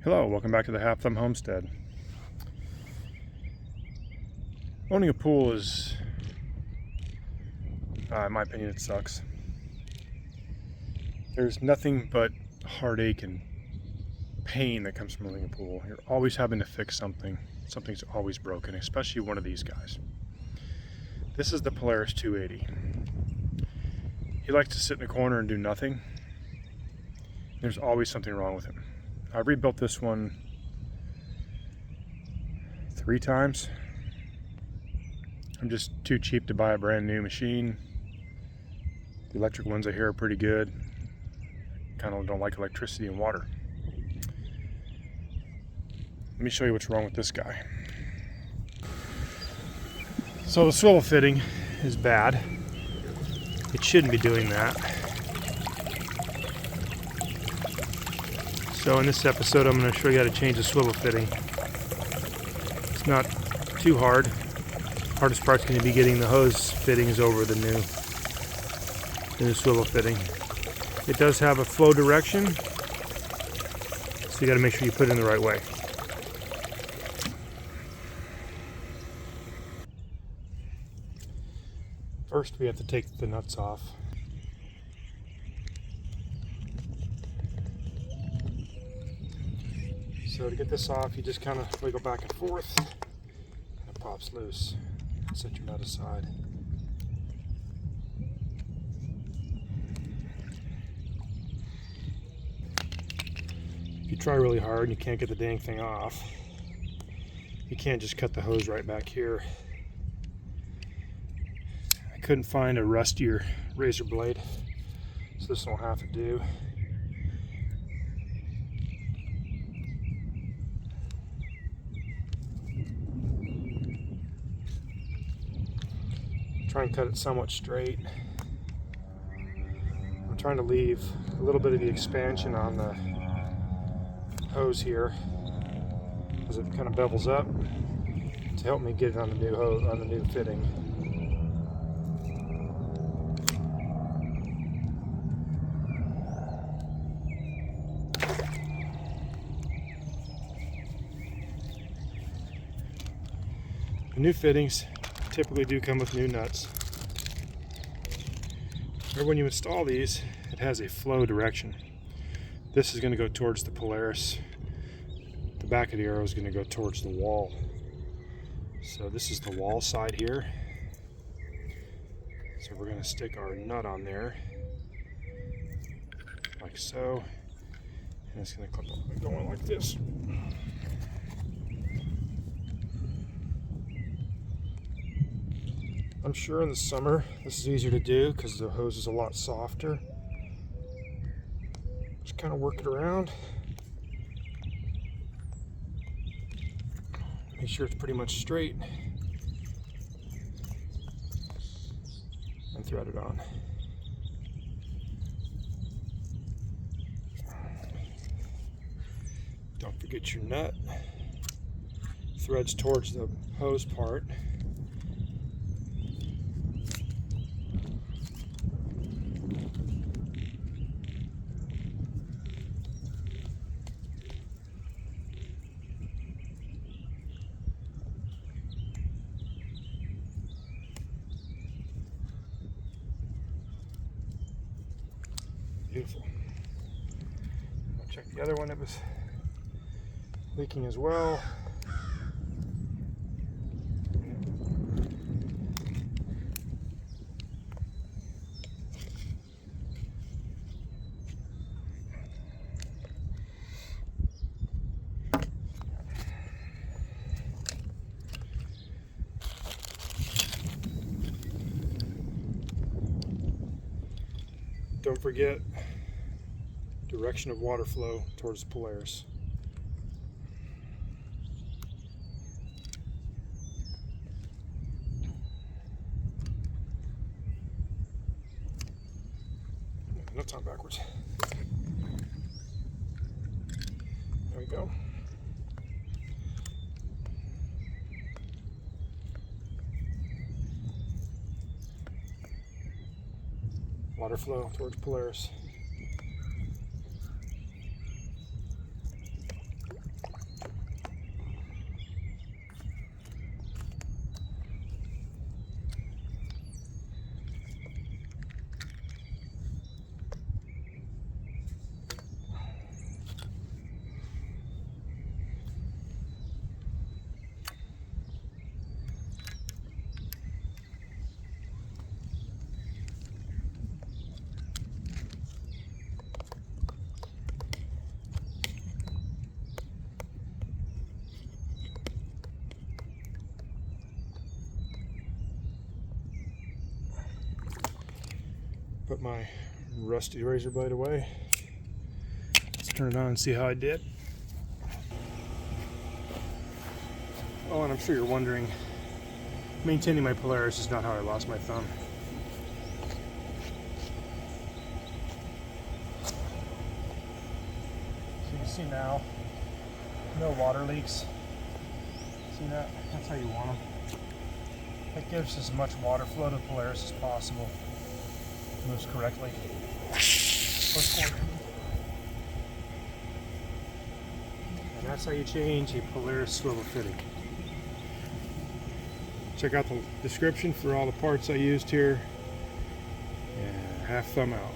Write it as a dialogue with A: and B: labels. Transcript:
A: Hello, welcome back to the Half Thumb Homestead. Owning a pool is, in my opinion, it sucks. There's nothing but heartache and pain that comes from owning a pool. You're always having to fix something. Something's always broken, especially one of these guys. This is the Polaris 280. He likes to sit in a corner and do nothing. There's always something wrong with him. I rebuilt this one 3 times. I'm just too cheap to buy a brand new machine. The electric ones I hear are pretty good. Kind of don't like electricity and water. Let me show you what's wrong with this guy. So the swivel fitting is bad. It shouldn't be doing that. So in this episode I'm going to show you how to change the swivel fitting. It's not too hard. Hardest part's going to be getting the hose fittings over the new swivel fitting. It does have a flow direction, so you got to make sure you put it in the right way. First we have to take the nuts off. So to get this off, you just kind of wiggle back and forth, and it pops loose. Set your nut aside. If you try really hard and you can't get the dang thing off, you can't just cut the hose right back here. I couldn't find a rustier razor blade, so this will have to do. Try and cut it somewhat straight. I'm trying to leave a little bit of the expansion on the hose here as it kind of bevels up to help me get it on the new hose, on the new fitting. The new fittings typically do come with new nuts. Or when you install these, it has a flow direction. This is going to go towards the Polaris. The back of the arrow is going to go towards the wall. So this is the wall side here. So we're going to stick our nut on there, like so, and it's going to clip up going like this. I'm sure in the summer this is easier to do because the hose is a lot softer. Just kind of work it around. Make sure it's pretty much straight. And thread it on. Don't forget your nut. Threads towards the hose part. Beautiful. I'll check the other one that was leaking as well. Don't forget direction of water flow towards the Polaris. Nuts on backwards. There we go. Water flow towards Polaris. my rusty razor blade away. Let's turn it on and see how I did. Oh, and I'm sure you're wondering, maintaining my Polaris is not how I lost my thumb. So you see now, no water leaks. See that? That's how you want them. That gives as much water flow to the Polaris as possible. Moves correctly. And that's how you change a Polaris swivel fitting. Check out the description for all the parts I used here. And half thumb out.